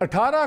18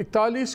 41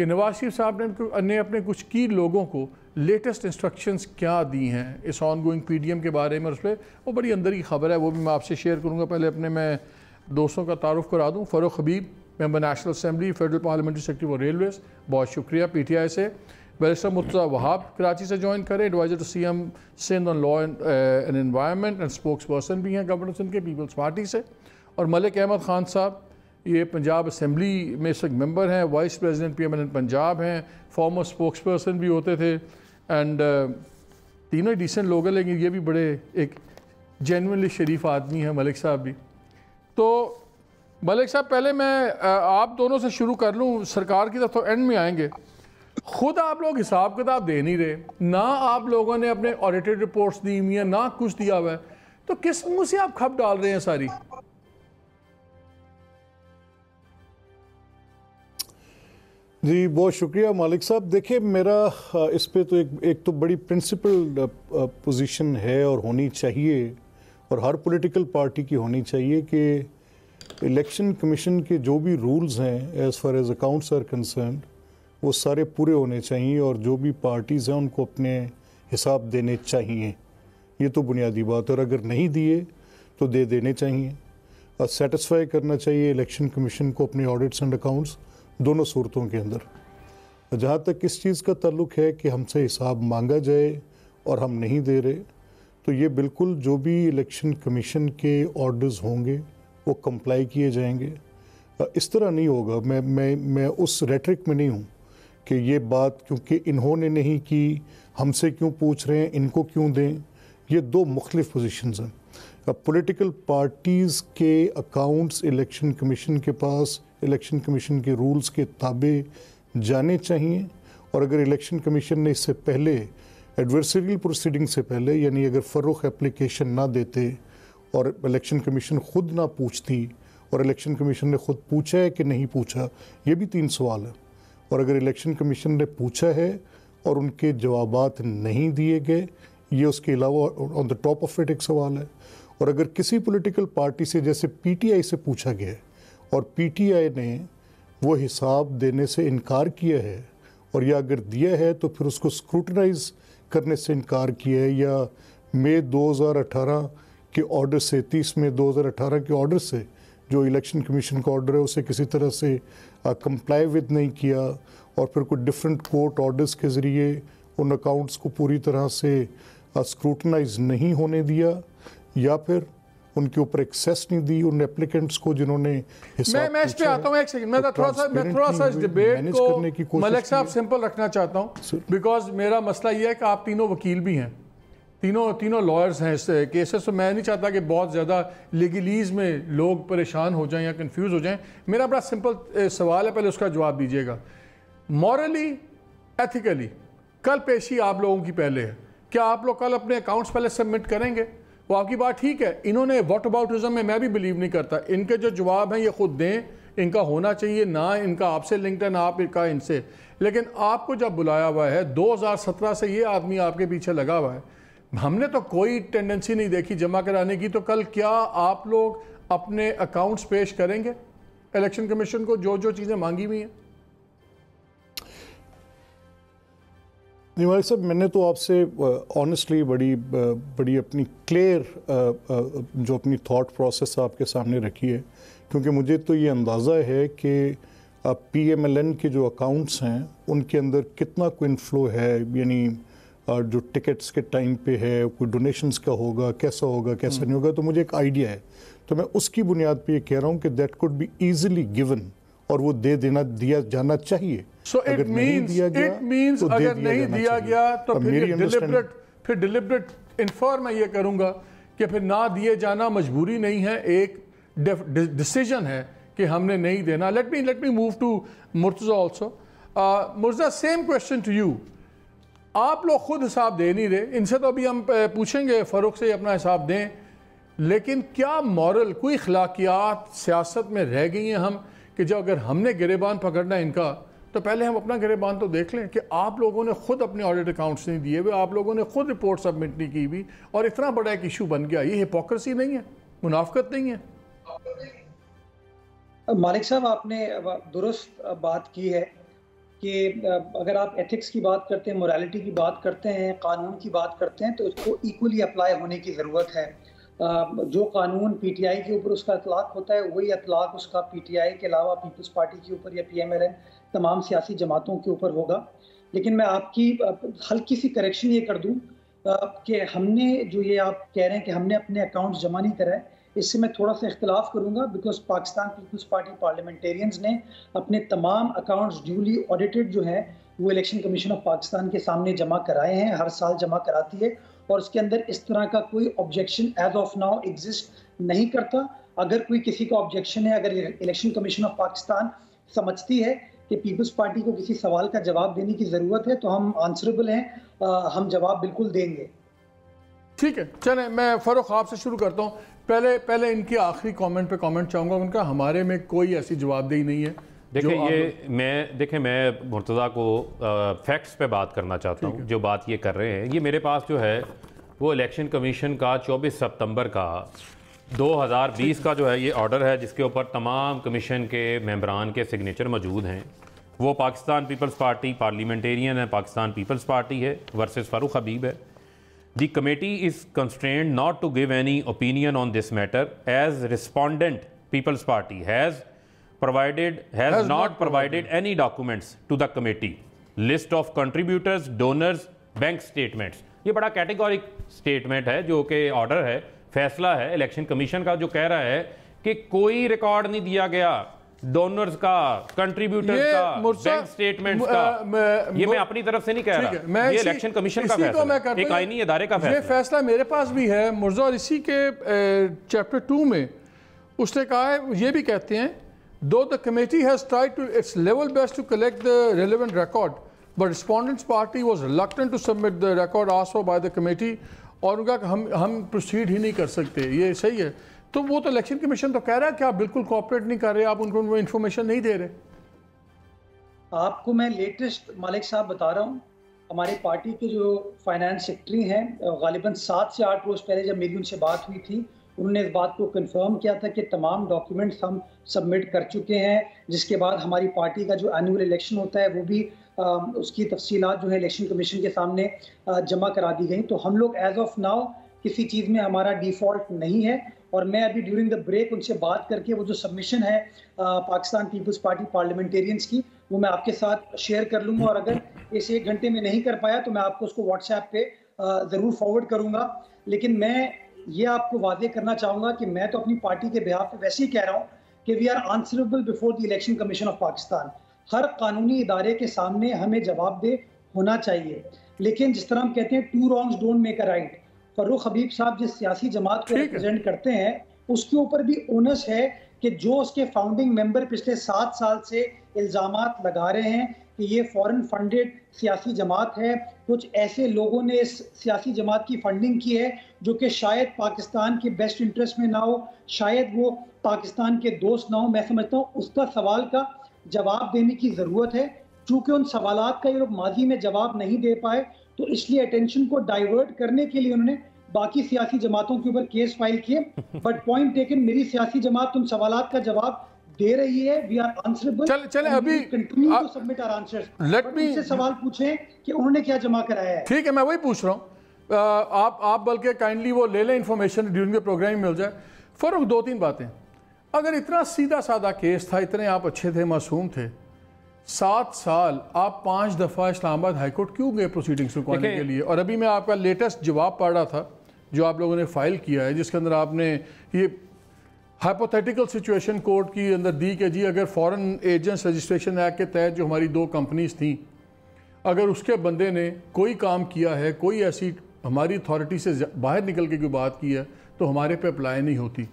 کہ نواز شریف صاحب نے اپنے کچھ کی لوگوں کو لیٹسٹ انسٹرکشنز کیا دی ہیں اس ongoing P D M کے بارے میں. اس پہ وہ بڑی اندر کی خبر ہے, وہ بھی میں آپ سے شیئر کروں گا. پہلے اپنے میں دوستوں کا تعارف کرا دوں. Farooq Habib, member national assembly, federal parliamentary secretary for railways, بہت شکریہ. پی ٹی آئی سے بیرسٹر مرتضیٰ وہاب کراچی سے جوائن کرے, adviser to C M Sindh on law and environment and spokesperson بھی ہیں گورنر سندھ کے پیپلز پارٹی سے. اور ملک احمد خان صاحب, یہ پنجاب اسمبلی میں اس وقت ممبر ہیں, vice president P M L N Punjab ہیں, فارمر اسپوکس پرسن بھی ہوتے تھے. اینڈ تینوں ڈیسنٹ لوگ ہیں, لیکن یہ بھی بڑے ایک جینوئنلی شریف آدمی ہیں ملک صاحب بھی. تو ملک صاحب پہلے میں آپ دونوں سے شروع کر لوں, سرکار کی طرف تو اینڈ میں آئیں گے. خود آپ لوگ حساب کتاب دے نہیں رہے, نہ آپ لوگوں نے اپنے آڈیٹڈ رپورٹس دی ہوئی ہیں, نہ کچھ دیا ہوا ہے, تو کس منہ سے آپ کھپ ڈال رہے ہیں ساری؟ جی بہت شکریہ مالک صاحب. دیکھیں میرا اس پہ تو ایک تو بڑی پرنسپل پوزیشن ہے اور ہونی چاہیے, اور ہر پولیٹیکل پارٹی کی ہونی چاہیے کہ الیکشن کمیشن کے جو بھی رولز ہیں as far as accounts are concerned وہ سارے پورے ہونے چاہیے, اور جو بھی پارٹیز ہیں ان کو اپنے حساب دینے چاہیے. یہ تو بنیادی بات ہے, اور اگر نہیں دیے تو دے دینے چاہیے, اور سیٹسفائی کرنا چاہیے الیکشن کمیشن کو اپنے آڈٹس اینڈ اکاؤنٹس دونوں صورتوں کے اندر. جہاں تک اس چیز کا تعلق ہے کہ ہم سے حساب مانگا جائے اور ہم نہیں دے رہے, تو یہ بالکل جو بھی الیکشن کمیشن کے آرڈرز ہوں گے وہ کمپلائی کیے جائیں گے. اس طرح نہیں ہوگا, میں اس ریٹرک میں نہیں ہوں کہ یہ بات کیونکہ انہوں نے نہیں کی ہم سے کیوں پوچھ رہے ہیں, ان کو کیوں دیں. یہ دو مختلف پوزیشنز ہیں. پولیٹیکل پارٹیز کے اکاؤنٹس الیکشن کمیشن کے پاس الیکشن کمیشن کے رولز کے تابع جانے چاہیے, اور اگر الیکشن کمیشن نے اس سے پہلے ایڈورسریل پروسیڈنگ سے پہلے, یعنی اگر فروخت اپلیکیشن نہ دیتے اور الیکشن کمیشن خود نہ پوچھتی, اور الیکشن کمیشن نے خود پوچھا ہے کہ نہیں پوچھا, یہ بھی 3 سوال ہے. اور اگر الیکشن کمیشن نے پوچھا ہے اور ان کے جوابات نہیں دیے گئے, یہ اس کے علاوہ آن دا ٹاپ آف اٹ ایک سوال ہے. اور اگر کسی پولیٹیکل پارٹی سے جیسے پی ٹی آئی سے پوچھا گیا ہے اور پی ٹی آئی نے وہ حساب دینے سے انکار کیا ہے, اور یا اگر دیا ہے تو پھر اس کو اسکروٹنائز کرنے سے انکار کیا ہے, یا مئی 2018 کے آرڈر سے 30 مئی 2018 کے آرڈر سے جو الیکشن کمیشن کا آرڈر ہے اسے کسی طرح سے کمپلائی ود نہیں کیا, اور پھر کوئی ڈیفرنٹ کورٹ آرڈرز کے ذریعے ان اکاؤنٹس کو پوری طرح سے اسکروٹنائز نہیں ہونے دیا, یا پھر ان کے اوپر ایکسیس نہیں دی ان اپلیکنٹس کو جنہوں نے حساب. میں اس پہ آتا ہوں ایک سیکنڈ, میں تھوڑا سا اس ڈیبیٹ کو ملک صاحب سمپل رکھنا چاہتا ہوں, بیکاز میرا مسئلہ یہ ہے کہ آپ تینوں وکیل بھی ہیں, تینوں لائرز ہیں اس کیسز, تو میں نہیں چاہتا کہ بہت زیادہ لیگلیز میں لوگ پریشان ہو جائیں یا کنفیوز ہو جائیں. میرا بڑا سمپل سوال ہے, پہلے اس کا جواب دیجیے گا. مورلی, ایتھیکلی, کل پیشی آپ لوگوں کی پہلے ہے, کیا آپ لوگ کل اپنے اکاؤنٹس پہلے سبمٹ کریں گے؟ وہ آپ کی بات ٹھیک ہے, انہوں نے واٹ اباؤٹزم میں بھی بلیو نہیں کرتا, ان کے جو جواب ہیں یہ خود دیں, ان کا ہونا چاہیے, نہ ان کا آپ سے لنکڈ ہے نہ آپ کا ان سے. لیکن آپ کو جب بلایا ہوا ہے 2017 سے یہ آدمی آپ کے پیچھے لگا ہوا ہے, ہم نے تو کوئی ٹینڈنسی نہیں دیکھی جمع کرانے کی, تو کل کیا آپ لوگ اپنے اکاؤنٹس پیش کریں گے الیکشن کمیشن کو جو چیزیں مانگی ہوئی ہیں؟ مالک صاحب, میں نے تو آپ سے آنیسٹلی بڑی اپنی کلیئر جو اپنی تھاٹ پروسیس آپ کے سامنے رکھی ہے, کیونکہ مجھے تو یہ اندازہ ہے کہ پی ایم ایل این کے جو اکاؤنٹس ہیں ان کے اندر کتنا کوئی انفلو ہے, یعنی جو ٹکٹس کے ٹائم پہ ہے, کوئی ڈونیشنز کا ہوگا, کیسا ہوگا کیسا نہیں ہوگا, تو مجھے ایک آئیڈیا ہے. تو میں اس کی بنیاد پہ یہ کہہ رہا ہوں کہ that could be easily given, اور وہ دیا جانا چاہیے. اگر نہیں دیا گیا تو پھر ڈیلیبریٹ انفر میں یہ کروں گا کہ پھر نہ دیے جانا مجبوری نہیں ہے, ایک ڈیسیجن ہے کہ ہم نے نہیں دینا. Let me move to Murtaza also. Murtaza, same question to you. آپ لوگ خود حساب دے نہیں رہے, ان سے تو ابھی ہم پوچھیں گے فاروق سے اپنا حساب دیں, لیکن کیا مورل کوئی اخلاقیات سیاست میں رہ گئی ہیں ہم کہ جو اگر ہم نے گریبان پکڑنا ہے ان کا, تو پہلے ہم اپنا گریبان تو دیکھ لیں کہ آپ لوگوں نے خود اپنے آڈٹ اکاؤنٹس نہیں دیے ہوئے, آپ لوگوں نے خود رپورٹ سبمٹ نہیں کی ہوئی, اور اتنا بڑا ایک ایشو بن گیا. یہ ہپوکریسی نہیں ہے, منافقت نہیں ہے؟ مالک صاحب, آپ نے درست بات کی ہے. کہ اگر آپ ایتھکس کی بات کرتے ہیں، مورالٹی کی بات کرتے ہیں، قانون کی بات کرتے ہیں، تو اس کو ایکولی اپلائی ہونے کی ضرورت ہے. جو قانون پی ٹی آئی کے اوپر اس کا اطلاق ہوتا ہے وہی اطلاق اس کا پی ٹی آئی کے علاوہ پیپلز پارٹی کے اوپر یا پی ایم ایل این تمام سیاسی جماعتوں کے اوپر ہوگا. لیکن میں آپ کی ہلکی سی کریکشن یہ کر دوں کہ ہم نے جو یہ آپ کہہ رہے ہیں کہ ہم نے اپنے اکاؤنٹس جمع نہیں کرائے، اس سے میں تھوڑا سا اختلاف کروں گا، بیکاز پاکستان پیپلز پارٹی پارلیمنٹیرینز نے اپنے تمام اکاؤنٹس ڈیولی آڈیٹڈ جو ہیں وہ الیکشن کمیشن آف پاکستان کے سامنے جمع کرائے ہیں، ہر سال جمع کراتی ہے، اور اس کے اندر اس طرح کا کوئی objection as of now exist نہیں کرتا. اگر کوئی کسی کا آبجیکشن ہے، اگر الیکشن کمیشن آف پاکستان سمجھتی ہے کہ پیپلز پارٹی کو کسی سوال کا جواب دینے کی ضرورت ہے تو ہم آنسریبل ہیں، ہم جواب بالکل دیں گے. ٹھیک ہے، چلیں میں فاروق آپ سے شروع کرتا ہوں. پہلے ان کی آخری کامنٹ پہ کامنٹ چاہوں گا. ان کا ہمارے میں کوئی ایسی جواب دہی نہیں ہے. دیکھیں میں مرتضیٰ کو فیکٹس پہ بات کرنا چاہتا ہوں. جو بات یہ کر رہے ہیں، یہ میرے پاس جو ہے وہ الیکشن کمیشن کا 24 ستمبر کا 2020 کا جو ہے یہ آرڈر ہے، جس کے اوپر تمام کمیشن کے ممبران کے سگنیچر موجود ہیں. وہ پاکستان پیپلز پارٹی پارلیمنٹیرین ہے، پاکستان پیپلز پارٹی ہے ورسز فاروق حبیب ہے. The committee is constrained not to give any opinion on this matter as respondent People's Party has not provided any documents to the committee. List of contributors, donors, bank statements. یہ بڑا کیٹیگورک statement ہے جو کہ order ہے، فیصلہ ہے election commission کا، جو کہہ رہا ہے کہ کوئی ریکارڈ نہیں دیا گیا ڈونرز کا، کنٹریبیوٹرز کا، بینک سٹیٹمنٹس کا. یہ میں اپنی طرف سے نہیں کہہ رہا، یہ الیکشن کمیشن کا فیصلہ ہے، ایک آئینی ادارے کا فیصلہ. یہ فیصلہ میرے پاس بھی ہے مرزا، اور اسی کے چیپٹر 2 میں اس نے کہا ہے، یہ بھی کہتے ہیں though the committee has tried to its level best to collect the relevant record but respondents party was reluctant to submit the record asked for by the committee. اور ان کا ہم پروسیڈ ہی نہیں کر سکتے. یہ صحیح ہے. تو وہ تو الیکشن کمیشن تو کہہ رہا ہے کہ آپ بالکل کوآپریٹ نہیں کر رہے، آپ ان کو وہ انفارمیشن نہیں دے رہے. آپ کو میں لیٹسٹ مالک صاحب بتا رہا ہوں، ہمارے پارٹی کے جو فائنانس سیکرٹری ہیں، غالباً 7 سے 8 روز پہلے جب میری ان سے بات ہوئی تھی، انہوں نے اس بات کو کنفرم کیا تھا کہ تمام ڈاکیومنٹس ہم سبمٹ کر چکے ہیں، جس کے بعد ہماری پارٹی کا جو اینول الیکشن ہوتا ہے وہ بھی اس کی تفصیلات جو ہے الیکشن کمیشن کے سامنے جمع کرا دی گئیں. تو ہم لوگ ایز آف ناؤ کسی چیز میں ہمارا ڈیفالٹ نہیں ہے. اور میں ابھی ڈیورنگ دا بریک ان سے بات کر کے وہ جو سبمیشن ہے پاکستان پیپلز پارٹی پارلیمنٹیرینز کی، وہ میں آپ کے ساتھ شیئر کر لوں گا، اور اگر اس 1 گھنٹے میں نہیں کر پایا تو میں آپ کو اس کو واٹس ایپ پہ ضرور فارورڈ کروں گا. لیکن میں یہ آپ کو واضح کرنا چاہوں گا کہ میں تو اپنی پارٹی کے بہاف پہ ویسے ہی کہہ رہا ہوں کہ we are answerable before the election commission of Pakistan. ہر قانونی ادارے کے سامنے ہمیں جواب دہ ہونا چاہیے. لیکن جس طرح ہم کہتے ہیں 2 wrongs don't make a right، فاروق حبیب صاحب جس سیاسی جماعت کو ریپرزینٹ کرتے ہیں اس کے اوپر بھی اونس ہے کہ جو اس کے فاؤنڈنگ ممبر پچھلے 7 سال سے الزامات لگا رہے ہیں کہ یہ فورن فنڈڈ سیاسی جماعت ہے، کچھ ایسے لوگوں نے اس سیاسی جماعت کی فنڈنگ کی ہے جو کہ شاید پاکستان کے بیسٹ انٹرسٹ میں نہ ہو، شاید وہ پاکستان کے دوست نہ ہو. میں سمجھتا ہوں اس کا سوال کا جواب دینے کی ضرورت ہے. چونکہ ان سوالات کا یہ لوگ ماضی میں جواب نہیں دے پائے، تو اس لیے اٹینشن کو ڈائیورٹ کرنے کے لیے انہوں نے باقی سیاسی جماعتوں کے اوپر کیس فائل کیے. بٹ پوائنٹ ٹیکن، میری سیاسی جماعت ان سوالات کا جواب دے رہی ہے. We are answerable. چلیں ابھی continue to submit our answers. ان سے سوال پوچھیں کہ انہوں نے کیا جمع کرایا ہے. ٹھیک ہے، میں وہی پوچھ رہا ہوں. آپ بلکہ کائنڈلی وہ لے لیں انفارمیشن ڈیورنگ دا پروگرام مل جائے. فاروق 2-3 باتیں. اگر اتنا سیدھا سادہ کیس تھا، اتنے آپ اچھے تھے، معصوم تھے، 7 سال آپ 5 دفعہ اسلام آباد ہائی کورٹ کیوں گئے پروسیڈنگس رکوانے کے لیے؟ اور ابھی میں آپ کا لیٹسٹ جواب پڑھ رہا تھا جو آپ لوگوں نے فائل کیا ہے، جس کے اندر آپ نے یہ ہائپوتھیٹیکل سچویشن کورٹ کی اندر دی کہ جی اگر فارن ایجنٹس رجسٹریشن ایکٹ کے تحت جو ہماری 2 کمپنیز تھیں، اگر اس کے بندے نے کوئی کام کیا ہے، کوئی ایسی ہماری اتھارٹی سے باہر نکل کے کوئی بات کی ہے، تو ہمارے پہ اپلائی نہیں ہوتی.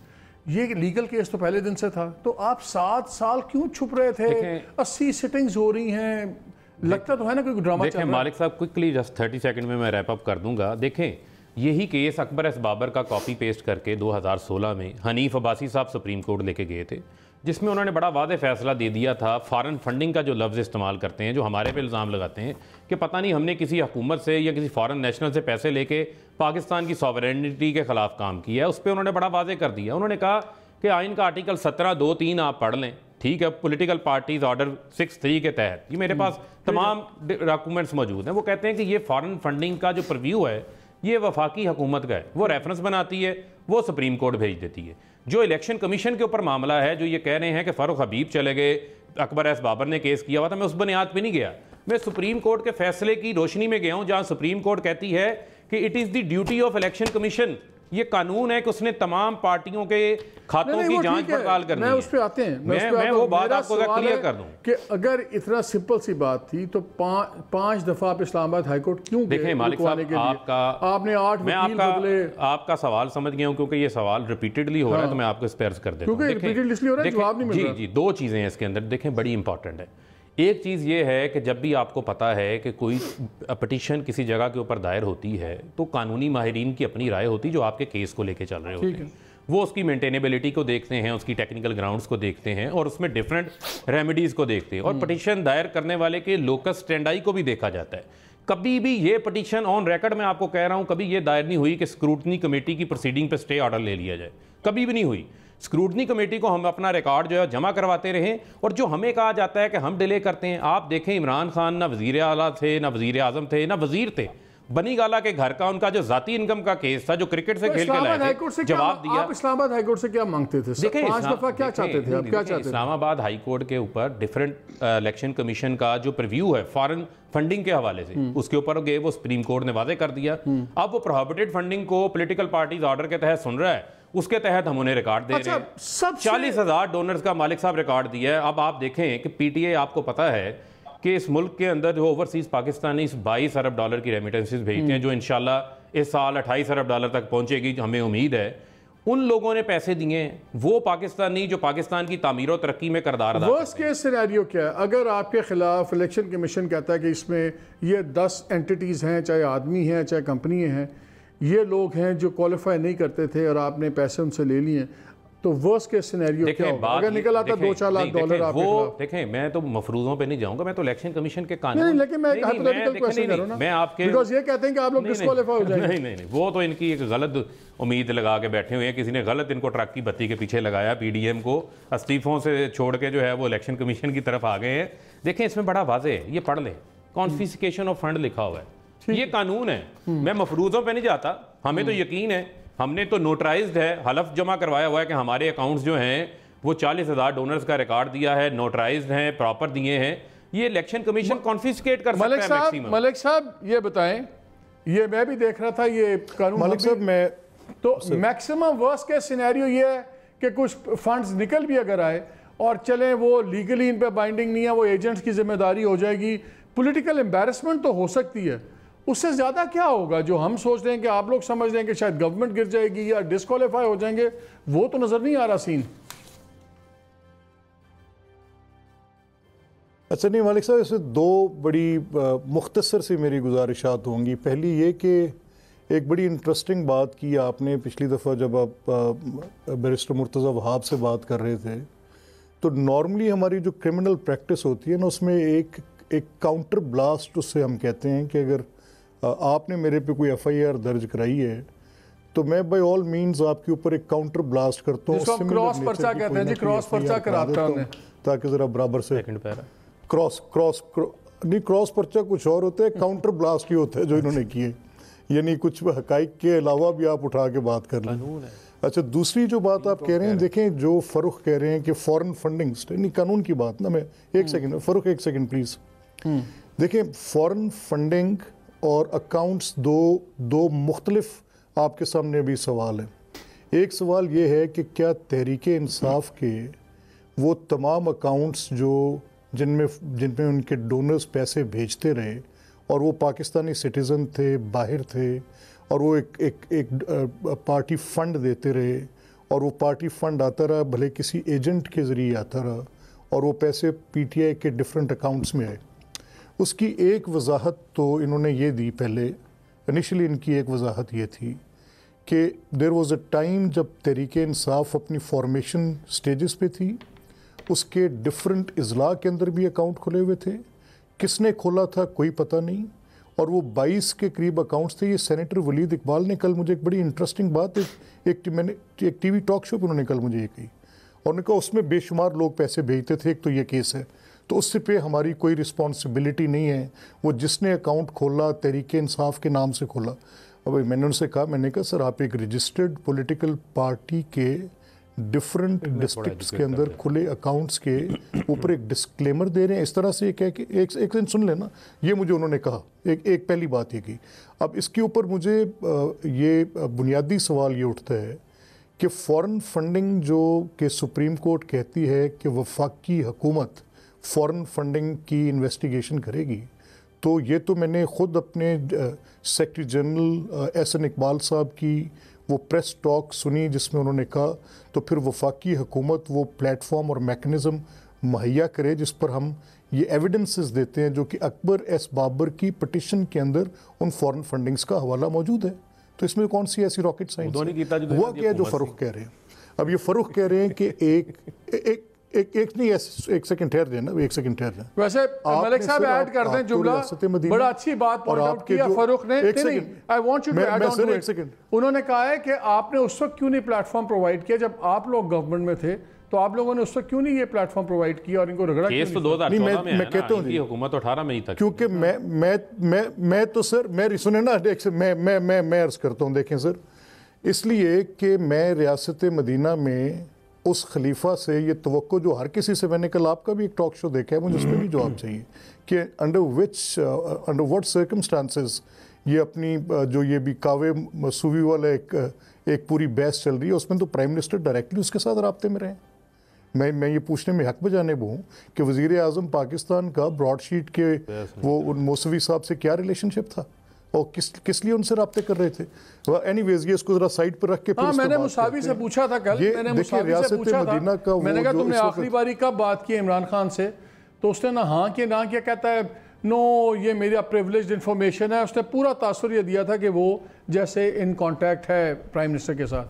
یہ لیگل کیس تو پہلے دن سے تھا. تو آپ 7 سال کیوں چھپ رہے تھے؟ 80 سٹنگز ہو رہی ہیں، لگتا تو ہے نا کوئی ڈرامہ چل رہا ہے. مالک صاحب کوئکلی جسٹ 30 سیکنڈ میں ریپ اپ کر دوں گا. دیکھیں یہی کیس اکبر ایس بابر کا کاپی پیسٹ کر کے 2016 میں حنیف عباسی صاحب سپریم کورٹ لے کے گئے تھے، جس میں انہوں نے بڑا واضح فیصلہ دے دیا تھا. فارن فنڈنگ کا جو لفظ استعمال کرتے ہیں، جو ہمارے پہ الزام لگاتے ہیں کہ پتہ نہیں ہم نے کسی حکومت سے یا کسی فارن نیشنل سے پیسے لے کے پاکستان کی سوورینٹی کے خلاف کام کیا ہے، اس پہ انہوں نے بڑا واضح کر دیا. انہوں نے کہا کہ آئین کا آرٹیکل 17(2)(3) آپ پڑھ لیں، ٹھیک ہے، پولیٹیکل پارٹیز آرڈر 6(3) کے تحت یہ میرے پاس تمام ڈاکومنٹس موجود ہیں، وہ کہتے ہیں کہ یہ فارن فنڈنگ کا جو پرویو ہے یہ وفاقی حکومت کا ہے، وہ ریفرنس بناتی ہے، وہ سپریم کورٹ بھیج دیتی ہے۔ جو الیکشن کمیشن کے اوپر معاملہ ہے، جو یہ کہہ رہے ہیں کہ فاروق حبیب چلے گئے، اکبر ایس بابر نے کیس کیا ہوا تھا، میں اس بنیاد پہ نہیں گیا، میں سپریم کورٹ کے فیصلے کی روشنی میں گیا ہوں، جہاں سپریم کورٹ کہتی ہے کہ it is the duty of election commission, یہ قانون ہے کہ اس نے تمام پارٹیوں کے کھاتوں کی جانچ پڑتال کرنی ہے۔ میں اس پہ آتے ہیں، میں وہ بات آپ کو کلیئر کر دوں کہ اگر اتنا سمپل سی بات تھی تو 5 دفعہ آپ اسلام آباد ہائی کورٹ کیوں گئے؟ دیکھیں مالک صاحب، آپ نے 8 وکیل بدلے۔ آپ کا سوال سمجھ گیا ہوں، کیونکہ یہ سوال ریپیٹڈلی ہو رہا ہے تو میں آپ کو اس پہ عرض کر دیتا ہوں۔ کیونکہ ریپیٹڈلی اس لیے ہو رہا ہے جواب نہیں مل رہا۔ جی 2 چیزیں ہیں اس کے اندر، دیکھیں بڑی امپورٹنٹ ہے۔ ایک چیز یہ ہے کہ جب بھی آپ کو پتا ہے کہ کوئی پٹیشن کسی جگہ کے اوپر دائر ہوتی ہے تو قانونی ماہرین کی اپنی رائے ہوتی ہے جو آپ کے کیس کو لے کے چل رہے ہوتے ہیں، وہ اس کی مینٹینیبلٹی کو دیکھتے ہیں، اس کی ٹیکنیکل گراؤنڈز کو دیکھتے ہیں اور اس میں ڈیفرنٹ ریمیڈیز کو دیکھتے ہیں، اور پٹیشن دائر کرنے والے کے لوکس اسٹینڈائی کو بھی دیکھا جاتا ہے۔ کبھی بھی یہ پٹیشن آن ریکارڈ میں آپ کو کہہ رہا ہوں، کبھی یہ دائر نہیں ہوئی کہ اسکروٹنی کمیٹی کی پروسیڈنگ پہ اسٹے آرڈر لے لیا جائے، کبھی بھی نہیں ہوئی۔ اسکروٹنی کمیٹی کو ہم اپنا ریکارڈ جو ہے جمع کرواتے رہیں، اور جو ہمیں کہا جاتا ہے کہ ہم ڈیلے کرتے ہیں، آپ دیکھیں عمران خان نہ وزیر اعلیٰ تھے، نہ وزیر اعظم تھے، نہ وزیر تھے، بنی گالا کے گھر کا ان کا جو ذاتی انکم کا کیس تھا جو کرکٹ سے کھیل کے لائے تھے، جواب دیا۔ آپ اسلام آباد ہائی کورٹ سے کیا مانگتے تھے؟ 5 دفعہ کیا چاہتے تھے؟ آپ کیا چاہتے تھے؟ اسلام آباد ہائی کورٹ کے اوپر ڈیفرنٹ الیکشن کمیشن کا جو پریویو ہے فارن فنڈنگ کے حوالے سے، اس کے اوپر گئے، وہ سپریم کورٹ نے واضح کر دیا۔ اب وہ پروہیبٹڈ فنڈنگ کو پولیٹیکل پارٹیز آرڈر کے تحت سن رہا ہے، اس کے تحت ہم انہیں ریکارڈ دے رہے ہیں۔ 40,000 ڈونرز کا مالک صاحب ریکارڈ دیا ہے۔ اب آپ دیکھیں کہ پی ٹی اے، آپ کو پتا ہے کہ اس ملک کے اندر جو اوورسیز پاکستانی $22 ارب کی ریمیٹنسز بھیجتے ہیں، جو انشاءاللہ اس سال $28 ارب تک پہنچے گی، ہمیں امید ہے۔ ان لوگوں نے پیسے دیے ہیں، وہ پاکستانی جو پاکستان کی تعمیر و ترقی میں کردار ادا کرتے ہیں۔ ورسٹ کیس سینیریو کیا ہے؟ اگر آپ کے خلاف الیکشن کمیشن کہتا ہے کہ اس میں یہ 10 اینٹیٹیز ہیں، چاہے آدمی ہیں چاہے کمپنی ہیں، یہ لوگ ہیں جو کوالیفائی نہیں کرتے تھے اور آپ نے پیسے ان سے لے لیے ہیں، تو ورسٹ کیس سینیریو کیا ہوگا؟ اگر نکل آتا $2-4 لاکھ آپ کے خلاف۔ دیکھیں میں تو مفروضوں پہ نہیں جاؤں گا، میں تو الیکشن کمیشن کے قانون، نہیں لیکن میں ہائپوتھیٹیکل کوسچن کر رہا ہوں نا، میں آپ کے بیکاز یہ کہتے ہیں کہ آپ لوگ ڈسکوالیفائی ہو جائیں گے۔ نہیں، وہ تو ان کی ایک غلط امید لگا کے بیٹھے ہوئے ہیں، کسی نے غلط ان کو ٹرک کی بتی کے پیچھے لگایا، پی ڈی ایم کو استعفوں سے چھوڑ کے جو ہے وہ الیکشن کمیشن کی طرف آ گئے ہیں۔ دیکھیں اس میں بڑا واضح ہے، یہ پڑھ لیں، کانفیسکیشن آف فنڈ لکھا ہوا ہے، یہ قانون ہے۔ میں مفروضوں پہ نہیں جاتا، ہمیں تو یقین ہے، ہم نے تو نوٹرائزڈ ہے، حلف جمع کروایا ہوا ہے کہ ہمارے اکاؤنٹس جو ہیں وہ 40,000 ڈونرز کا ریکارڈ دیا ہے، نوٹرائزڈ ہیں، پراپر دیے ہیں، یہ الیکشن کمیشن کانفیسکیٹ کر سکتا ہے میکسیمم۔ ملک صاحب یہ بتائیں، یہ میں بھی دیکھ رہا تھا یہ قانون، ملک صاحب میں تو میکسیمم ورسٹ کیس سینیریو یہ ہے کہ کچھ فنڈز نکل بھی اگر آئے اور چلیں وہ لیگلی ان پہ بائنڈنگ نہیں ہے، وہ ایجنٹس کی ذمہ داری ہو جائے گی، پولیٹیکل امبیرسمنٹ تو ہو سکتی ہے، اس سے زیادہ کیا ہوگا؟ جو ہم سوچ رہے ہیں کہ آپ لوگ سمجھ رہے ہیں کہ شاید گورنمنٹ گر جائے گی یا ڈسکوالیفائی ہو جائیں گے، وہ تو نظر نہیں آ رہا سین۔ اچھا نہیں مالک صاحب، اس سے 2 بڑی مختصر سی میری گزارشات ہوں گی۔ پہلی یہ کہ ایک بڑی انٹرسٹنگ بات کی آپ نے پچھلی دفعہ جب آپ بیرسٹر مرتضیٰ وہاب سے بات کر رہے تھے، تو نارملی ہماری جو کرمنل پریکٹس ہوتی ہے نا، اس میں ایک کاؤنٹر بلاسٹ، اس سے ہم کہتے ہیں کہ اگر آپ نے میرے پہ کوئی FIR درج کرائی ہے تو میں بائی آل مینز آپ کے اوپر ایک کاؤنٹر بلاسٹ کرتا ہوں، کراس پرچہ کہتے ہیں جی، کراس پرچہ کراتا ہوں تاکہ ذرا برابر سے کراس پرچہ کچھ اور ہوتا ہے، کاؤنٹر بلاسٹ یہ ہوتا ہے جو انہوں نے کیے، یعنی کچھ حقائق کے علاوہ بھی آپ اٹھا کے بات کر لیں۔ اچھا دوسری جو بات آپ کہہ رہے ہیں، دیکھیں جو فروخ کہہ رہے ہیں کہ فورن فنڈنگ، نہیں قانون کی بات نا، میں ایک سیکنڈ فروخ، ایک سیکنڈ پلیز۔ دیکھیں فورن فنڈنگ اور اکاؤنٹس دو مختلف آپ کے سامنے بھی سوال ہیں۔ ایک سوال یہ ہے کہ کیا تحریک انصاف کے وہ تمام اکاؤنٹس جن میں ان کے ڈونرز پیسے بھیجتے رہے اور وہ پاکستانی سٹیزن تھے، باہر تھے، اور وہ ایک پارٹی فنڈ دیتے رہے، اور وہ پارٹی فنڈ آتا رہا بھلے کسی ایجنٹ کے ذریعے آتا رہا، اور وہ پیسے PTI کے ڈیفرنٹ اکاؤنٹس میں آئے، اس کی ایک وضاحت تو انہوں نے یہ دی پہلے، انیشلی ان کی ایک وضاحت یہ تھی کہ دیر واز اے ٹائم جب تحریک انصاف اپنی فارمیشن سٹیجز پہ تھی، اس کے ڈیفرنٹ اضلاع کے اندر بھی اکاؤنٹ کھلے ہوئے تھے، کس نے کھولا تھا کوئی پتہ نہیں، اور وہ 22 کے قریب اکاؤنٹس تھے۔ یہ سینیٹر ولید اقبال نے کل مجھے ایک بڑی انٹرسٹنگ بات ایک ٹی وی ٹاک شو پہ انہوں نے کل مجھے یہ کہی، اور ان کا اس میں بے شمار لوگ پیسے بھیجتے تھے. ایک تو یہ کیس ہے, تو اس سے پہ ہماری کوئی رسپانسبلٹی نہیں ہے. وہ جس نے اکاؤنٹ کھولا تحریک انصاف کے نام سے کھولا. اب میں نے ان سے کہا, میں نے کہا سر آپ ایک رجسٹرڈ پولیٹیکل پارٹی کے ڈفرنٹ ڈسٹرکٹس کے اندر کھلے اکاؤنٹس کے اوپر ایک ڈسکلیمر دے رہے ہیں اس طرح سے. کہ ایک دن سن لینا, یہ مجھے انہوں نے کہا. ایک پہلی بات یہ کی. اب اس کے اوپر مجھے یہ بنیادی سوال یہ اٹھتا ہے کہ فورن فنڈنگ جو کہ سپریم کورٹ کہتی ہے کہ وفاقی حکومت فورن فنڈنگ کی انویسٹیگیشن کرے گی, تو یہ تو میں نے خود اپنے secretary general S N Iqbal sahib کی وہ پریس ٹاک سنی جس میں انہوں نے کہا تو پھر وفاقی حکومت وہ پلیٹ فارم اور میکنزم مہیا کرے جس پر ہم یہ ایویڈنسز دیتے ہیں جو کہ اکبر ایس بابر کی پٹیشن کے اندر ان فورن فنڈنگز کا حوالہ موجود ہے. تو اس میں کون سی ایسی راکٹ سائنس ہے؟ ہوا کیا ہے جو فروخ کہہ رہے ہیں. اب یہ فروخ کہہ رہے ہیں کہ ایک نہیں, ایک سیکنڈ ٹھہر جائیں نا, ایک سیکنڈ ٹھہر جائیں. ویسے ملک صاحب ایڈ کر دیں جملہ, بڑا اچھی بات پوائنٹ آؤٹ کیا فاروق نے. I want you to add on to it. انہوں نے کہا ہے کہ آپ نے اس وقت کیوں نہیں پلیٹ فارم پرووائڈ کیا جب آپ لوگ گورنمنٹ میں تھے, تو آپ لوگوں نے اس وقت کیوں نہیں یہ پلیٹ فارم پرووائڈ کیا اور ان کو رگڑا کیوں نہیں؟ کیس تو 2014 میں ہے نا, ان کی حکومت 18 میں ہی تک. کیونکہ میں تو سر میں سنیں نا, میں عرض کرتا ہوں. دیکھیں سر, اس لیے کہ میں ریاست مدینہ میں اس خلیفہ سے یہ توقع جو ہر کسی سے, میں نے کل آپ کا بھی ایک ٹاک شو دیکھا ہے, مجھے اس میں بھی جواب چاہیے کہ انڈر واٹ سرکمسٹانسز یہ اپنی جو یہ بھی کاوے مسوی والا ایک پوری بحث چل رہی ہے, اس میں تو پرائم منسٹر ڈائریکٹلی اس کے ساتھ رابطے میں رہے. میں یہ پوچھنے میں حق بجانب ہوں کہ وزیر اعظم پاکستان کا براڈ شیٹ کے وہ موسوی صاحب سے کیا ریلیشن شپ تھا اور کس لیے ان سے رابطے کر رہے تھے. اینی ویز یہ اس کو ذرا سائٹ پر رکھ کے میں نے مساوی سے پوچھا تھا کل, میں نے مساوی سے پوچھا تھا, میں نے کہا تم نے آخری باری کب بات کی عمران خان سے, تو اس نے نہ ہاں کہ نہ کیا, کہتا ہے نو یہ میرا پریولیجڈ انفارمیشن ہے. اس نے پورا تاثر یہ دیا تھا کہ وہ جیسے ان کانٹیکٹ ہے پرائم منسٹر کے ساتھ.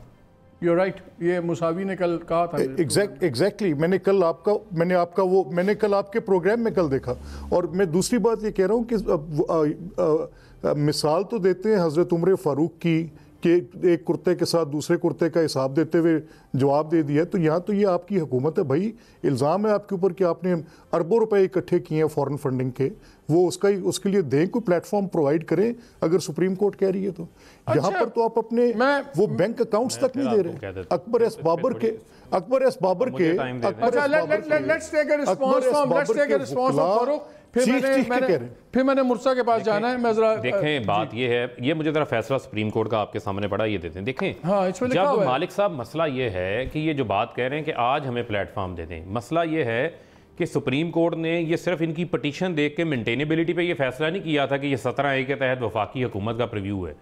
یو رائٹ, یہ مساوی نے کل کہا تھا. ایگزیکٹلی میں نے کل آپ کے پروگرام میں کل دیکھا. اور میں دوسری بات یہ کہہ رہا ہوں کہ مثال تو دیتے ہیں حضرت عمر فاروق کی کہ ایک کرتے کے ساتھ دوسرے کرتے کا حساب دیتے ہوئے جواب دے دیا. تو یہاں تو یہ آپ کی حکومت ہے بھائی, الزام ہے آپ کے اوپر کہ آپ نے اربوں روپے اکٹھے کیے ہیں فورن فنڈنگ کے, وہ اس کے لیے دیں, کوئی پلیٹ فارم پرووائڈ کریں اگر سپریم کورٹ کہہ رہی ہے تو. یہاں پر تو آپ اپنے وہ بینک اکاؤنٹس تک نہیں دے رہے. اکبر ایس بابر کے پھر میں نے مرسا کے پاس جانا ہے. میں ذرا دیکھیں بات یہ ہے, یہ مجھے ذرا فیصلہ سپریم کورٹ کا آپ کے سامنے پڑا, یہ دیتے ہیں. دیکھیں جب مالک صاحب مسئلہ یہ ہے کہ یہ جو بات کہہ رہے ہیں کہ آج ہمیں پلیٹ فارم دے دیں, مسئلہ یہ ہے کہ سپریم کورٹ نے یہ صرف ان کی پٹیشن دیکھ کے مینٹینیبلٹی پہ یہ فیصلہ نہیں کیا تھا کہ یہ 17A کے تحت وفاقی حکومت کا پریویو ہے.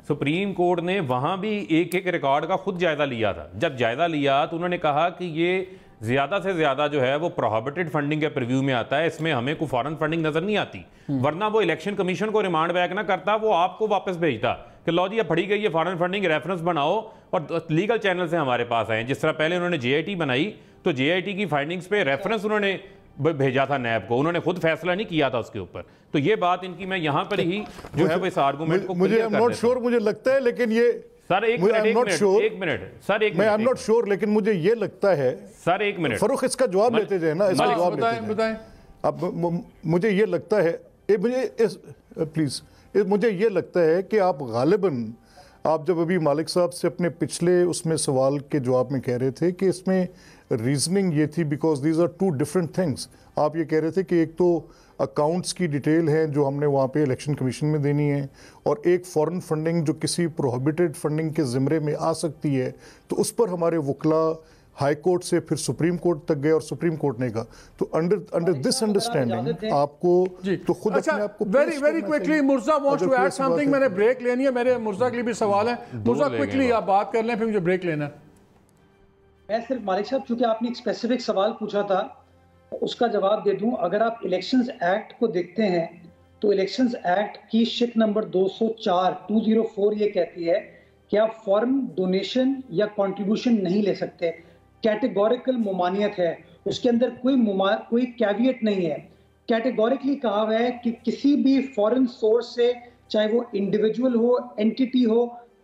سپریم کورٹ نے وہاں بھی ایک ریکارڈ کا خود جائزہ لیا تھا. جب جائزہ لیا تو انہوں نے کہا کہ یہ زیادہ سے زیادہ جو ہے وہ پروہیبٹڈ فنڈنگ کے پریویو میں آتا ہے, اس میں ہمیں کوئی فورن فنڈنگ نظر نہیں آتی. ورنہ وہ الیکشن کمیشن کو ریمانڈ بیک نہ کرتا, وہ آپ کو واپس بھیجتا کہ لو جی اب پڑھی گئی یہ فورن فنڈنگ ریفرنس بناؤ اور لیگل چینل سے ہمارے پاس آئیں. جس طرح پہلے انہوں نے JIT بنائی تو JIT کی فائنڈنگز پہ ریفرنس انہوں نے بھیجا تھا نیب کو, انہوں نے خود فیصلہ نہیں کیا تھا اس کے اوپر. تو یہ بات ان کی میں یہاں پر ہی جو ہے وہ اس آرگومنٹ کو مجھے نوٹ شور مجھے لگتا ہے, لیکن یہ سر ایک منٹ سر ایک میں آئی ایم ناٹ شور, لیکن مجھے یہ لگتا ہے سر ایک منٹ فروخ اس کا جواب لیتے جائیں نا, اس کا جواب لیتے جائیں. اب مجھے یہ لگتا ہے پلیز مجھے یہ لگتا ہے کہ آپ غالباً آپ جب ابھی مالک صاحب سے اپنے پچھلے اس میں سوال کے جواب میں کہہ رہے تھے کہ اس میں ریزننگ یہ تھی because these are two different things. آپ یہ کہہ رہے تھے کہ ایک تو اکاؤنٹس کی ڈیٹیل ہے جو ہم نے وہاں پہ الیکشن کمیشن میں دینی ہے, اور ایک فورن فنڈنگ جو کسی پروہیبٹڈ فنڈنگ کے زمرے میں آ سکتی ہے, تو اس پر ہمارے وکلا ہائی کورٹ سے پھر سپریم کورٹ تک گئے اور سپریم کورٹ نے کہا. تو انڈر دس انڈرسٹینڈنگ آپ کو تو خود اپنے آپ کو very quickly Mirza wants to add something. میں نے بریک لینی ہے, میرے مرزا کے لیے بھی سوال ہے. مرزا کوئکلی آپ بات کر لیں, پھر مجھے بریک لینا ہے. میں صرف مالک صاحب چونکہ آپ نے ایک اسپیسیفک سوال پوچھا تھا اس کا جواب دے دوں. اگر آپ الیکشنز ایکٹ کو دیکھتے ہیں تو الیکشنز ایکٹ کی شک نمبر 204 یہ کہتی ہے کہ آپ فارم ڈونیشن یا کنٹریبیوشن نہیں لے سکتے. کیٹیگوریکل ممانعت ہے, اس کے اندر کوئی کیویٹ نہیں ہے. کیٹیگوریکلی کہا ہوا ہے کہ کسی بھی فارن سورس سے, چاہے وہ individual who, entity who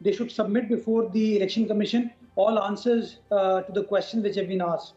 They should submit before the election commission all answers to the questions which have been asked.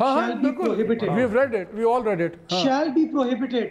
shall be prohibited. We have read it. We all read it. Shall be prohibited.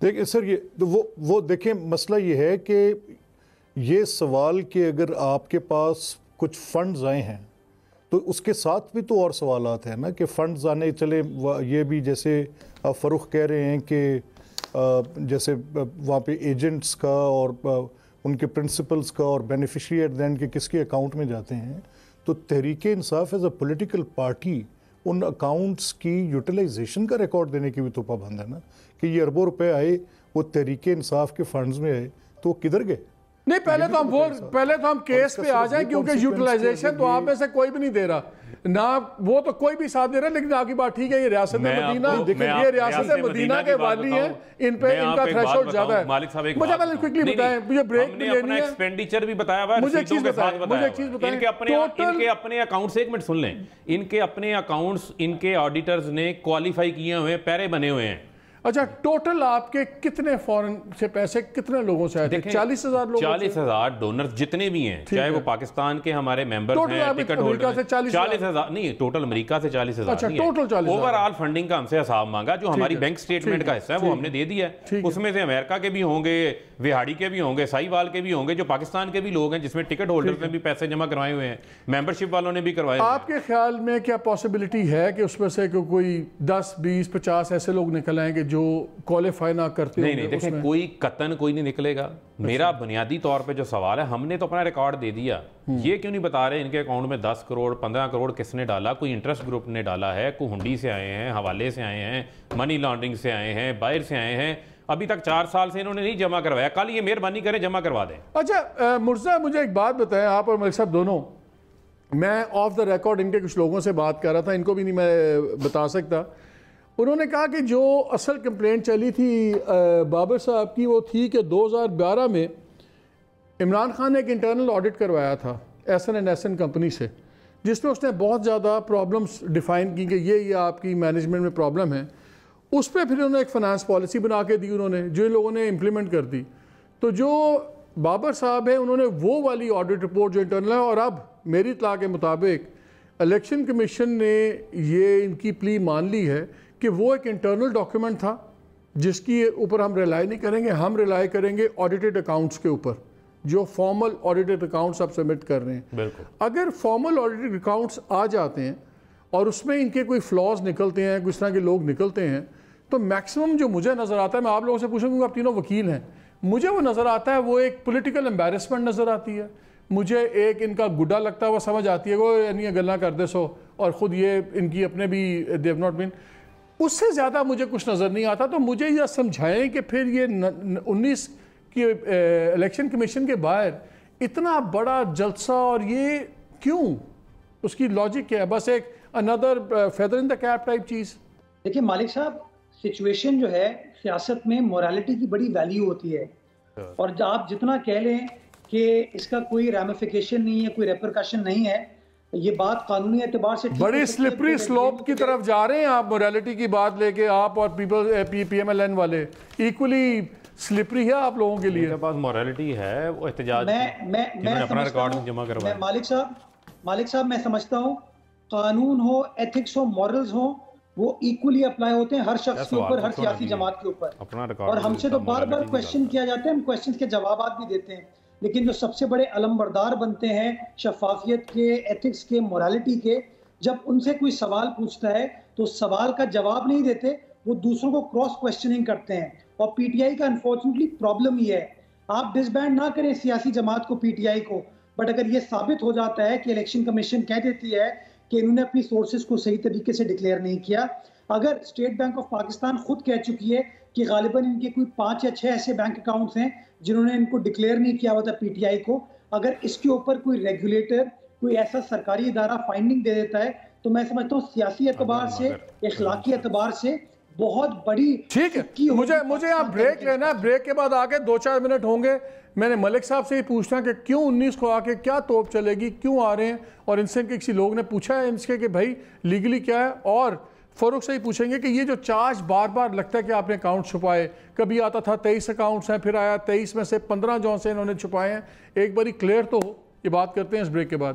دیکھیں سر یہ وہ دیکھیں مسئلہ یہ ہے کہ یہ سوال کہ اگر آپ کے پاس کچھ فنڈز آئے ہیں تو اس کے ساتھ بھی تو اور سوالات ہیں نا کہ فنڈز آنے چلے. یہ بھی جیسے فروخ کہہ رہے ہیں کہ جیسے وہاں پہ ایجنٹس کا اور ان کے پرنسپلز کا اور بینیفیشری ایٹ دین کے کس کے اکاؤنٹ میں جاتے ہیں, تو Tehreek Insaf as a political party in accounts کی یوٹیلائزیشن کا ریکارڈ دینے کی بھی تو پابند ہے نا کہ یہ اربوں روپے آئے وہ تحریک انصاف کے فنڈز میں آئے تو وہ کدھر گئے. نہیں پہلے تو ہم کیس پہ آ جائیں کیونکہ یوٹیلائزیشن تو آپ میں سے کوئی بھی نہیں دے رہا نہ وہ تو کوئی بھی ساتھ دے رہا, لیکن آپ کی بات ٹھیک ہے. یہ ریاست مدینہ یہ ریاست مدینہ کے والی ہیں, ان پہ ان کا تھریشولڈ زیادہ ہے. مالک صاحب ایک مجھے پہلے کوئکلی بتائیں, مجھے بریک ہم نے اپنا ایکسپینڈیچر بھی بتایا ہوا ہے, مجھے ایک چیز بتائیں ان کے اپنے اکاؤنٹس, ایک منٹ سن لیں, ان کے اپنے اکاؤنٹس ان کے آڈیٹرز نے کوالیفائی کیے ہوئے پیرے بنے ہوئے ہیں. اچھا ٹوٹل آپ کے کتنے فورن سے پیسے کتنے لوگوں سے آئے تھے؟ 40,000 لوگ, 40,000 ڈونرز جتنے بھی ہیں, چاہے وہ پاکستان کے ہمارے ممبرز ہیں, ٹکٹ ہولڈر 40,000 نہیں, ٹوٹل امریکہ سے 40,000 نہیں, اوور آل فنڈنگ کا ہم سے حساب مانگا جو ہماری بینک سٹیٹمنٹ کا حصہ ہے وہ ہم نے دے دیا ہے. اس میں سے امریکہ کے بھی ہوں گے, وہاڑی کے بھی ہوں گے, سائی وال کے بھی ہوں گے, جو پاکستان کے بھی لوگ ہیں جس میں ٹکٹ ہولڈرز نے بھی پیسے جمع کروائے ہوئے ہیں, ممبرشپ والوں نے بھی کروائے. آپ کے خیال میں کیا پاسبلٹی ہے کہ اس میں سے کوئی 10 20 50 ایسے لوگ نکل آئیں گے جو کوالیفائی نہ کرتے ہوں؟ نہیں دیکھیں, کوئی قطعاً کوئی نہیں نکلے گا. میرا بنیادی طور پہ جو سوال ہے, ہم نے تو اپنا ریکارڈ دے دیا, یہ کیوں نہیں بتا رہے ان کے اکاؤنٹ میں 10 کروڑ 15 کروڑ کس نے ڈالا؟ کوئی انٹرسٹ گروپ نے ڈالا ہے, کوئی ہنڈی سے آئے ہیں, حوالے سے آئے ہیں, منی لانڈرنگ سے آئے ہیں, باہر سے آئے ہیں, ابھی تک 4 سال سے انہوں نے نہیں جمع کروایا, کل یہ مہربانی کریں جمع کروا دیں. اچھا مرزا مجھے ایک بات بتائیں, آپ اور ملک صاحب دونوں, میں آف دا ریکارڈ ان کے کچھ لوگوں سے بات کر رہا تھا, ان کو بھی نہیں میں بتا سکتا. انہوں نے کہا کہ جو اصل کمپلینٹ چلی تھی بابر صاحب کی وہ تھی کہ 2012 میں عمران خان نے ایک انٹرنل آڈٹ کروایا تھا SN&SN کمپنی سے, جس میں اس نے بہت زیادہ پرابلمز ڈیفائن کی کہ یہ آپ کی مینجمنٹ میں پرابلم ہے. اس پہ پھر انہوں نے ایک فنانس پالیسی بنا کے دی, انہوں نے جو ان لوگوں نے امپلیمنٹ کر دی. تو جو بابر صاحب ہیں انہوں نے وہ والی آڈٹ رپورٹ جو انٹرنل ہے, اور اب میری اطلاع کے مطابق الیکشن کمیشن نے یہ ان کی پلی مان لی ہے کہ وہ ایک انٹرنل ڈاکیومنٹ تھا جس کی اوپر ہم ریلائی نہیں کریں گے, ہم ریلائی کریں گے آڈیٹڈ اکاؤنٹس کے اوپر جو فارمل آڈیٹڈ اکاؤنٹس آپ سبمٹ کر رہے ہیں. اگر فارمل آڈیٹڈ اکاؤنٹس آ جاتے ہیں اور اس میں ان کے کوئی فلاز نکلتے ہیں, کس طرح کے لوگ نکلتے ہیں, تو میکسیمم جو مجھے نظر آتا ہے, میں آپ لوگوں سے پوچھوں گا, آپ تینوں وکیل ہیں, مجھے وہ نظر آتا ہے وہ ایک پولیٹیکل امبیرسمنٹ نظر آتی ہے, مجھے ایک ان کا گڈا لگتا ہے وہ سمجھ آتی ہے, وہ یعنی گلا کر دے سو, اور خود یہ ان کی اپنے بھی دے ہیو ناٹ بین, اس سے زیادہ مجھے کچھ نظر نہیں آتا. تو مجھے یہ سمجھائیں کہ پھر یہ 19 کی الیکشن کمیشن کے باہر اتنا بڑا جلسہ, اور یہ کیوں, اس کی لاجک کیا ہے؟ بس ایک another feather in the cap type چیز. دیکھیں مالک صاحب, سچویشن جو ہے سیاست میں مورالٹی کی بڑی ویلیو ہوتی ہے, اور آپ جتنا کہہ لیں کہ اس کا کوئی ریمیفیکیشن نہیں ہے, کوئی ریپرکشن نہیں ہے, یہ بات قانونی اعتبار سے بڑی سلپری سلوپ کی طرف جا رہے ہیں آپ مورالٹی کی بات لے کے, آپ اور PMLN والے ایکولی سلپری ہے آپ لوگوں کے لیے. پاس مورالٹی ہے, وہ احتجاج میں اپنا ریکارڈ جمع کروایا. مالک صاحب میں سمجھتا ہوں قانون ہو, ایتھکس ہو, مورلز ہو, وہ ایکولی اپلائی ہوتے ہیں ہر شخص کے اوپر, ہر سیاسی جماعت کے اوپر, اور ہم سے تو بار بار کویشچن کیا جاتا ہے, ہم کویشچنز کے جوابات بھی دیتے ہیں, لیکن جو سب سے بڑے علمبردار بنتے ہیں شفافیت کے, ایتھکس کے, مورالٹی کے, جب ان سے کوئی سوال پوچھتا ہے تو سوال کا جواب نہیں دیتے, وہ دوسروں کو کراس کویشچننگ کرتے ہیں. اور پی ٹی آئی کا انفارچونیٹلی پرابلم یہ ہے, آپ ڈس بینڈ نہ کریں سیاسی جماعت کو, پی ٹی آئی کو, بٹ اگر یہ ثابت ہو جاتا ہے کہ الیکشن کمیشن کہہ دیتی ہے کہ انہوں نے اپنی سورسز کو صحیح طریقے سے ڈکلیئر نہیں کیا, اگر اسٹیٹ بینک آف پاکستان خود کہہ چکی ہے کہ غالباً ان کے کوئی 5 یا 6 ایسے بینک اکاؤنٹس ہیں جنہوں نے ان کو ڈکلیئر نہیں کیا ہوا تھا پی ٹی آئی کو, اگر اس کے اوپر کوئی ریگولیٹر, کوئی ایسا سرکاری ادارہ فائنڈنگ دے دیتا ہے, تو میں سمجھتا ہوں سیاسی اعتبار سے, اخلاقی اعتبار سے بہت بڑی. ٹھیک ہے, مجھے آپ بریک لینا ہے, بریک کے بعد آگے 2-4 منٹ ہوں گے. میں نے ملک صاحب سے ہی پوچھنا کہ کیوں 19 کو آ کے کیا توپ چلے گی, کیوں آ رہے ہیں, اور ان سے کسی لوگ نے پوچھا ہے ان سے کہ بھائی لیگلی کیا ہے, اور فاروق سے ہی پوچھیں گے کہ یہ جو چارج بار بار لگتا ہے کہ آپ نے اکاؤنٹ چھپائے, کبھی آتا تھا 23 اکاؤنٹس ہیں, پھر آیا 23 میں سے 15 جو سے انہوں نے چھپائے ہیں, ایک باری کلیئر تو ہو. یہ بات کرتے ہیں اس بریک کے بعد.